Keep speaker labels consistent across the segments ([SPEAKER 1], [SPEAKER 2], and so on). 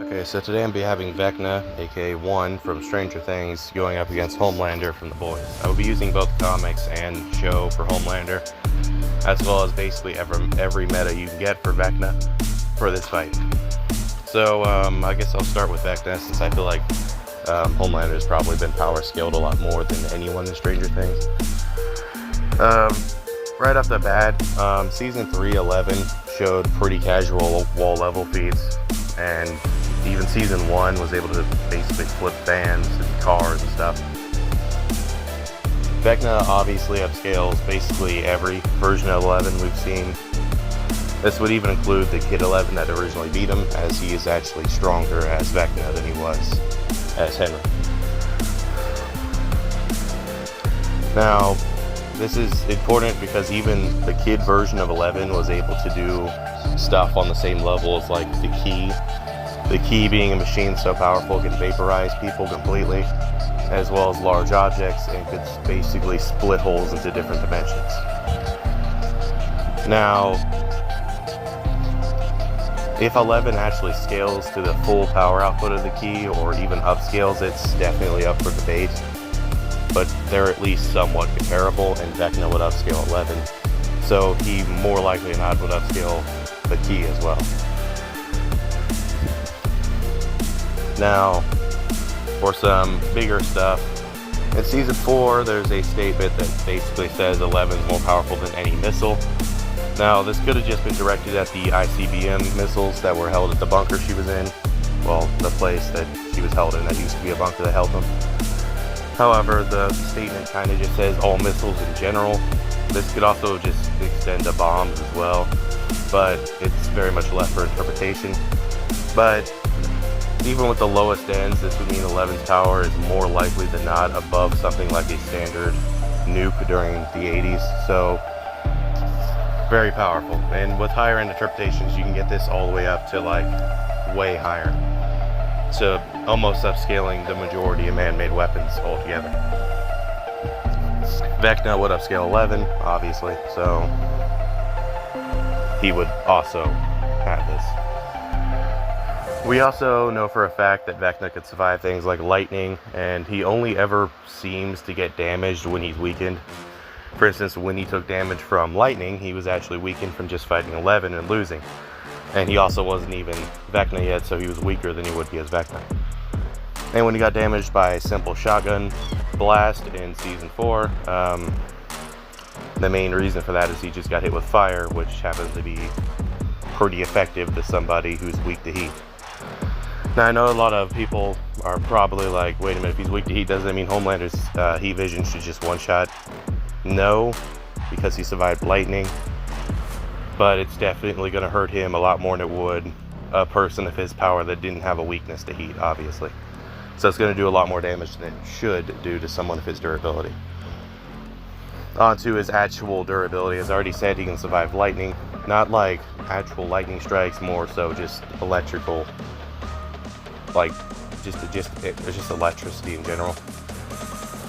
[SPEAKER 1] Okay, so today I'm be having Vecna, aka One from Stranger Things, going up against Homelander from The Boys. I will be using both comics and show for Homelander, as well as basically every meta you can get for Vecna for this fight. So I guess I'll start with Vecna, since I feel like Homelander has probably been power scaled a lot more than anyone in Stranger Things. Right off the bat, Season 3, 11 showed pretty casual wall level feats, and even Season 1 was able to basically flip vans and cars and stuff. Vecna obviously upscales basically every version of 11 we've seen. This would even include the Kid 11 that originally beat him, as he is actually stronger as Vecna than he was as Henry. Now, this is important because even the Kid version of 11 was able to do stuff on the same level as like the Key. The Key being a machine so powerful it can vaporize people completely, as well as large objects, and could basically split holes into different dimensions. Now, if 11 actually scales to the full power output of the Key, or even upscales, it's definitely up for debate. But they're at least somewhat comparable, and Vecna would upscale 11. So he more likely than not would upscale the Key as well. Now, for some bigger stuff, in Season 4, there's a statement that basically says 11 is more powerful than any missile. Now, this could have just been directed at the ICBM missiles that were held at the bunker she was in. Well, the place that she was held in, that used to be a bunker that held them. However, the statement kind of just says all missiles in general. This could also just extend to bombs as well, but it's very much left for interpretation. But even with the lowest ends, this would mean 11's power is more likely than not above something like a standard nuke during the 80s. So, very powerful. And with higher end interpretations, you can get this all the way up to like way higher, to almost upscaling the majority of man-made weapons altogether. Vecna would upscale 11, obviously, so he would also have this. We also know for a fact that Vecna could survive things like lightning, and he only ever seems to get damaged when he's weakened. For instance, when he took damage from lightning, he was actually weakened from just fighting 11 and losing. And he also wasn't even Vecna yet, so he was weaker than he would be as Vecna. And when he got damaged by a simple shotgun blast in Season 4, the main reason for that is he just got hit with fire, which happens to be pretty effective to somebody who's weak to heat. Now, I know a lot of people are probably like, wait a minute, if he's weak to heat, doesn't that mean Homelander's heat vision should just one-shot? No, because he survived lightning. But it's definitely going to hurt him a lot more than it would a person of his power that didn't have a weakness to heat, obviously. So it's going to do a lot more damage than it should do to someone of his durability. On to his actual durability. As I already said, he can survive lightning. Not like actual lightning strikes, more so just electrical. Like, just electricity in general.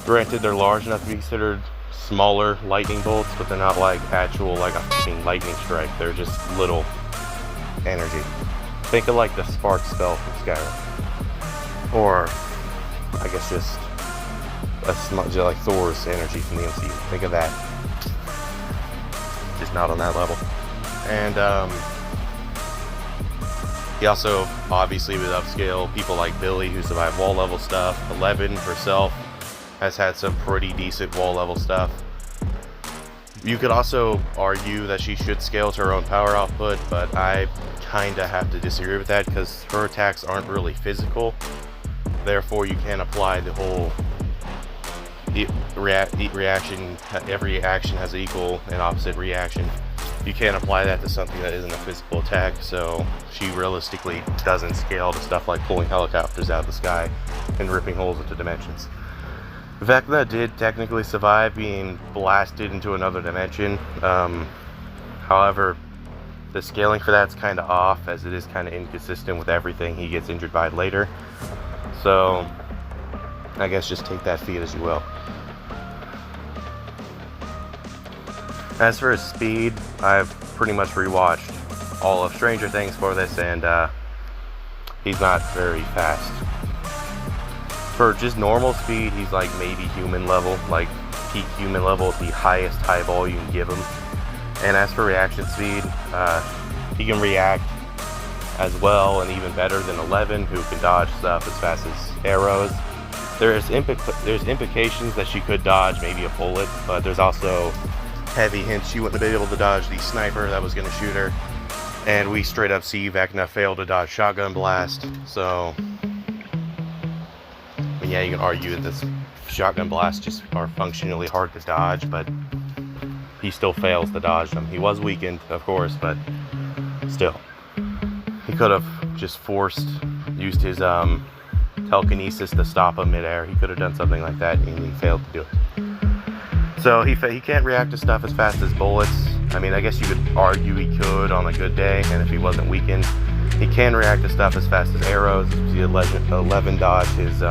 [SPEAKER 1] Granted, they're large enough to be considered smaller lightning bolts, but they're not like actual, like a fucking lightning strike. They're just little energy. Think of like the spark spell from Skyrim, or I guess just a smudge like Thor's energy from the MCU. Think of that. Just not on that level. And he also obviously would upscale people like Billy, who survived wall level stuff. 11 herself has had some pretty decent wall level stuff. You could also argue that she should scale to her own power output, but I kinda have to disagree with that because her attacks aren't really physical. Therefore, you can't apply the whole reaction. Every action has an equal and opposite reaction. You can't apply that to something that isn't a physical attack, so she realistically doesn't scale to stuff like pulling helicopters out of the sky and ripping holes into dimensions. Vecna did technically survive being blasted into another dimension. However, the scaling for that's kind of off, as it is kind of inconsistent with everything he gets injured by later. So, I guess just take that feat as you will. As for his speed, I've pretty much rewatched all of Stranger Things for this, and He's not very fast. For just normal speed, he's like maybe human level, like peak human level at the highest high ball you can give him. And as for reaction speed, he can react as well and even better than 11, who can dodge stuff as fast as arrows. There's implications that she could dodge maybe a bullet, but there's also heavy hints she wouldn't have been able to dodge the sniper that was going to shoot her. And we straight up see Vecna fail to dodge shotgun blast. So, yeah, you can argue that this shotgun blasts just are functionally hard to dodge, but he still fails to dodge them. He was weakened, of course, but still. He could have just used his telekinesis to stop him midair. He could have done something like that, and he failed to do it. So he can't react to stuff as fast as bullets. I mean, I guess you could argue he could on a good day, and if he wasn't weakened. He can react to stuff as fast as arrows. The 11 dodge his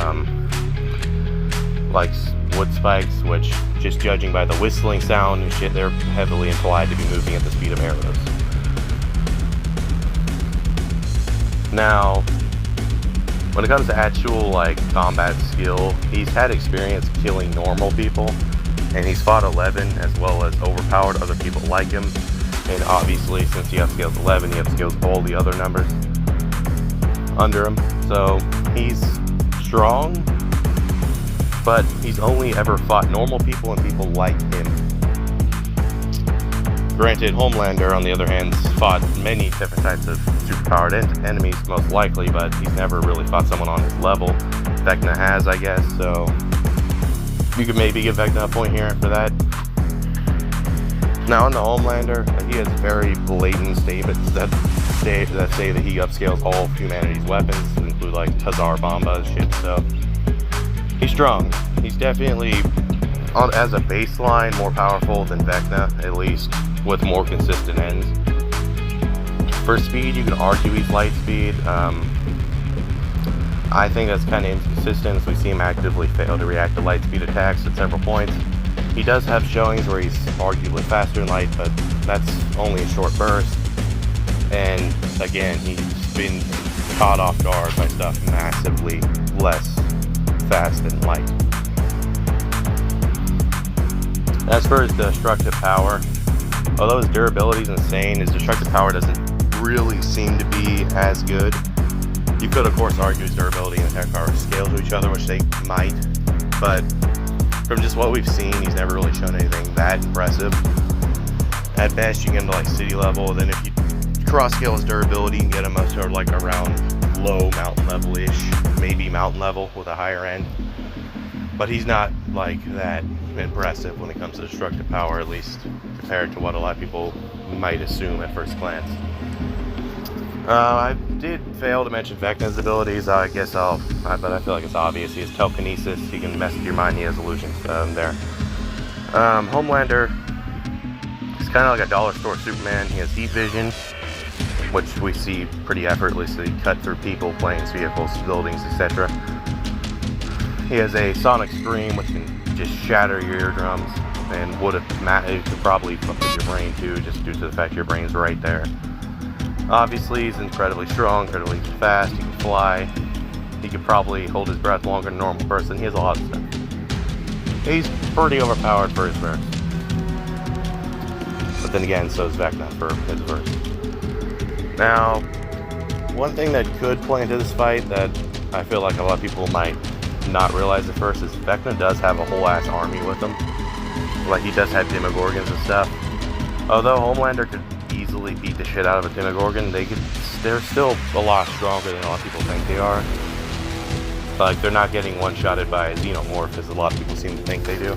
[SPEAKER 1] like wood spikes, which, just judging by the whistling sound and shit, they're heavily implied to be moving at the speed of arrows. Now, when it comes to actual like combat skill, he's had experience killing normal people, and he's fought 11 as well as overpowered other people like him. And obviously, since he upscales 11, he upscales all the other numbers under him. So he's strong, but he's only ever fought normal people and people like him. Granted, Homelander, on the other hand, fought many different types of superpowered enemies, most likely, but he's never really fought someone on his level. Vecna has, I guess, so you could maybe give Vecna a point here for that. Now, on the Homelander, he has very blatant statements that say that he upscales all of humanity's weapons, to include like Tazar Bomba and shit, so he's strong. He's definitely, as a baseline, more powerful than Vecna, at least, with more consistent ends. For speed, you can argue he's light speed. I think that's kind of inconsistent, as we see him actively fail to react to light speed attacks at several points. He does have showings where he's arguably faster than light, but that's only a short burst. And again, he's been caught off guard by stuff massively less fast than light. As for his destructive power, although his durability is insane, his destructive power doesn't really seem to be as good. You could, of course, argue his durability and attack power scale to each other, which they might, but from just what we've seen, he's never really shown anything that impressive. At best, you can get him to like city level, then if you cross-scale his durability, you can get him up to like around low mountain level-ish, maybe mountain level with a higher end. But he's not like that impressive when it comes to destructive power, at least compared to what a lot of people might assume at first glance. I did fail to mention Vecna's abilities. But I feel like it's obvious. He has telekinesis. He can mess with your mind. He has illusions there. Homelander is kind of like a dollar store Superman. He has heat vision, which we see pretty effortlessly cut through people, planes, vehicles, buildings, etc. He has a sonic scream, which can just shatter your eardrums, and it could probably fuck with your brain too, just due to the fact your brain's right there. Obviously, he's incredibly strong, incredibly fast. He can fly. He could probably hold his breath longer than a normal person. He has a lot of stuff. He's pretty overpowered for his verse. But then again, so is Vecna for his verse. Now, one thing that could play into this fight that I feel like a lot of people might not realize at first is Vecna does have a whole ass army with him. Like, he does have Demogorgons and stuff. Although Homelander could easily beat the shit out of a Demogorgon, they're still a lot stronger than a lot of people think they are. Like, they're not getting one-shotted by a xenomorph, as a lot of people seem to think they do.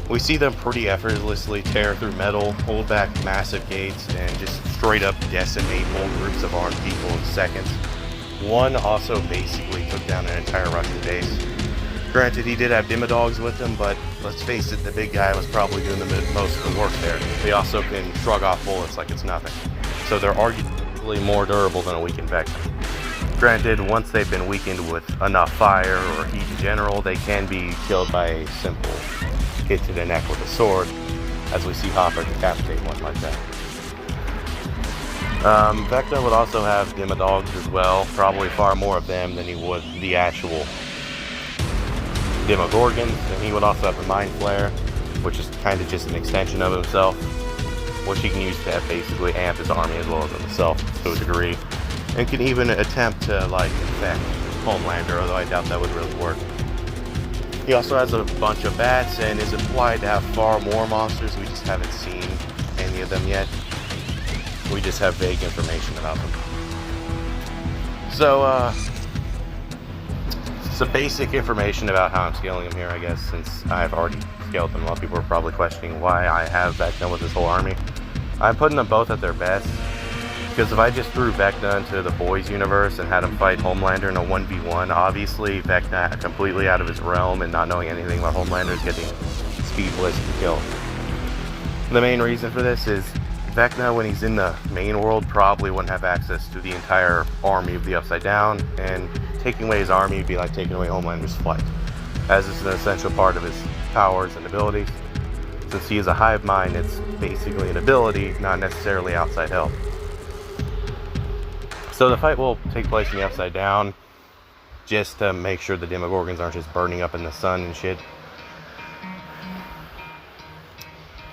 [SPEAKER 1] We see them pretty effortlessly tear through metal, hold back massive gates, and just straight up decimate whole groups of armed people in seconds. One also basically took down an entire Russian base. Granted, he did have Demodogs with him, but let's face it, the big guy was probably doing most of the work there. They also can shrug off bullets like it's nothing. So they're arguably more durable than a weakened Vecna. Granted, once they've been weakened with enough fire or heat in general, they can be killed by a simple hit to the neck with a sword, as we see Hopper decapitate one like that. Vecna would also have Demodogs as well, probably far more of them than he would the actual Demogorgons, and he would also have the Mind Flare, which is kind of just an extension of himself, which he can use to basically amp his army as well as himself to a degree, and can even attempt to like infect Homelander, although I doubt that would really work. He also has a bunch of bats and is implied to have far more monsters. We just haven't seen any of them yet. We just have vague information about them. So, some basic information about how I'm scaling them here, I guess, since I've already scaled them. A lot of people are probably questioning why I have Vecna with this whole army. I'm putting them both at their best, because if I just threw Vecna into the boys universe and had him fight Homelander in a 1v1, obviously Vecna completely out of his realm and not knowing anything about Homelander is getting speed blitzed and killed. The main reason for this is Vecna, when he's in the main world, probably wouldn't have access to the entire army of the Upside Down, and taking away his army would be like taking away Homelander's flight, as it's an essential part of his powers and abilities. Since he is a hive mind, it's basically an ability, not necessarily outside help. So the fight will take place in the Upside Down, just to make sure the Demogorgons aren't just burning up in the sun and shit.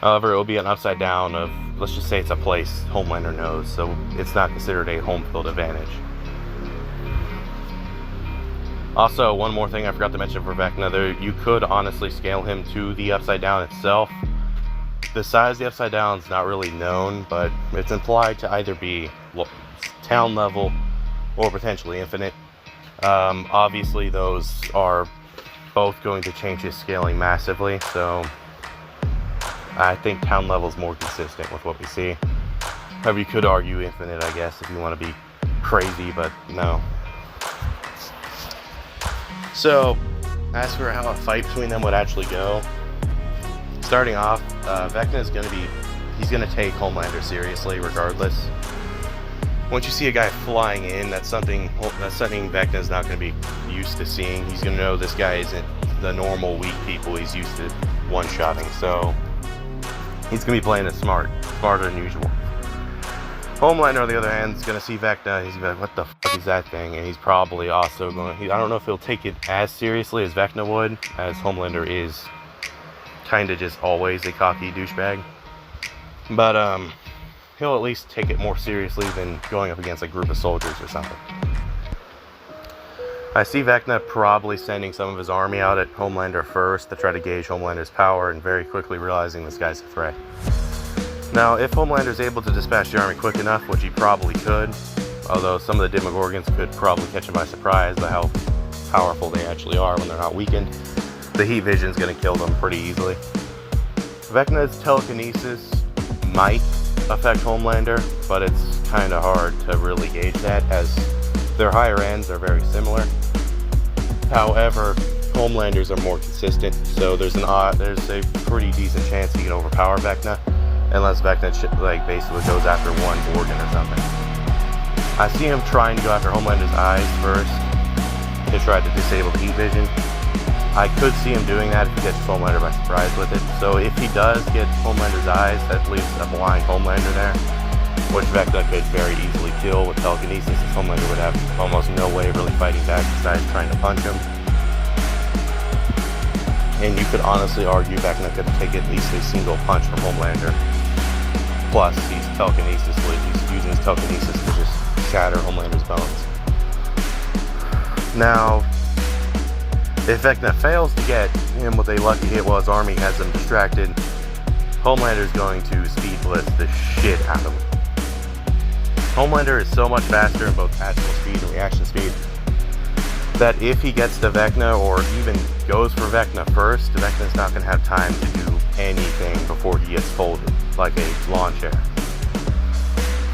[SPEAKER 1] However, it will be an Upside Down of, let's just say it's a place Homelander knows, so it's not considered a home field advantage. Also, one more thing I forgot to mention for Vecna, you could honestly scale him to the Upside Down itself. The size of the Upside Down is not really known, but it's implied to either be town level or potentially infinite. Obviously, those are both going to change his scaling massively, so I think town level is more consistent with what we see. However, you could argue infinite, I guess, if you want to be crazy, but no. So, as for how a fight between them would actually go, starting off, Vecna is he's going to take Homelander seriously regardless. Once you see a guy flying in, that's something Vecna is not going to be used to seeing. He's going to know this guy isn't the normal weak people he's used to one-shotting, so he's going to be playing it smarter than usual. Homelander, on the other hand, is going to see Vecna, he's going to be like, what the fuck is that thing? And he's probably also I don't know if he'll take it as seriously as Vecna would, as Homelander is kind of just always a cocky douchebag. But, he'll at least take it more seriously than going up against a group of soldiers or something. I see Vecna probably sending some of his army out at Homelander first to try to gauge Homelander's power, and very quickly realizing this guy's a threat. Now, if Homelander's able to dispatch the army quick enough, which he probably could, although some of the Demogorgons could probably catch him by surprise by how powerful they actually are when they're not weakened, the heat vision's going to kill them pretty easily. Vecna's telekinesis might affect Homelander, but it's kind of hard to really gauge that, as their higher ends are very similar. However, Homelanders are more consistent, so there's a pretty decent chance he can overpower Vecna, unless Vecna basically goes after one organ or something. I see him trying to go after Homelander's eyes first to try to disable the heat vision. I could see him doing that if he gets Homelander by surprise with it. So if he does get Homelander's eyes, that leaves a blind Homelander there, which Vecna could very easily kill with telekinesis, as Homelander would have almost no way of really fighting back besides trying to punch him. And you could honestly argue Vecna could take at least a single punch from Homelander. Plus, he's using his telekinesis to just shatter Homelander's bones. Now, if Vecna fails to get him with a lucky hit while his army has him distracted, Homelander is going to speed blitz the shit out of him. Homelander is so much faster in both actual speed and reaction speed that if he gets to Vecna, or even goes for Vecna first, Vecna's not going to have time to do anything before he gets folded, like a lawn chair.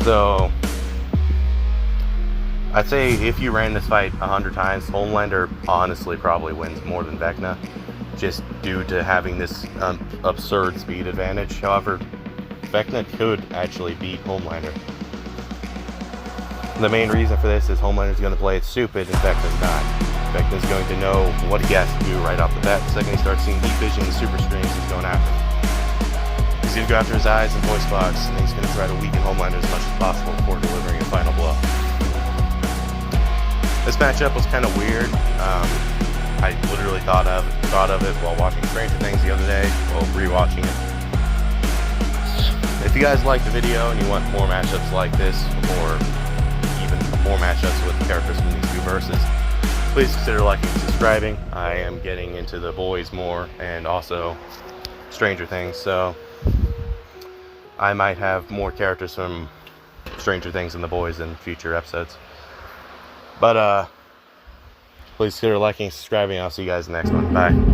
[SPEAKER 1] So, I'd say if you ran this fight 100 times, Homelander honestly probably wins more than Vecna, just due to having this absurd speed advantage. However, Vecna could actually beat Homelander. The main reason for this is Homelander's going to play it stupid and Vecna's not. Vecna's going to know what he has to do right off the bat. The second he starts seeing heat vision and super streams, he's going after him. He's He's going to go after his eyes and voice box, and he's going to try to weaken Homelander as much as possible before delivering a final blow. This matchup was kind of weird. I literally thought of it while watching Stranger Things the other day, while rewatching it. If you guys like the video and you want more matchups like this, or even more matchups with characters from these two verses, please consider liking and subscribing. I am getting into The Boys more, and also Stranger Things, so I might have more characters from Stranger Things and The Boys in future episodes. But please consider liking and subscribing. I'll see you guys in the next one. Bye.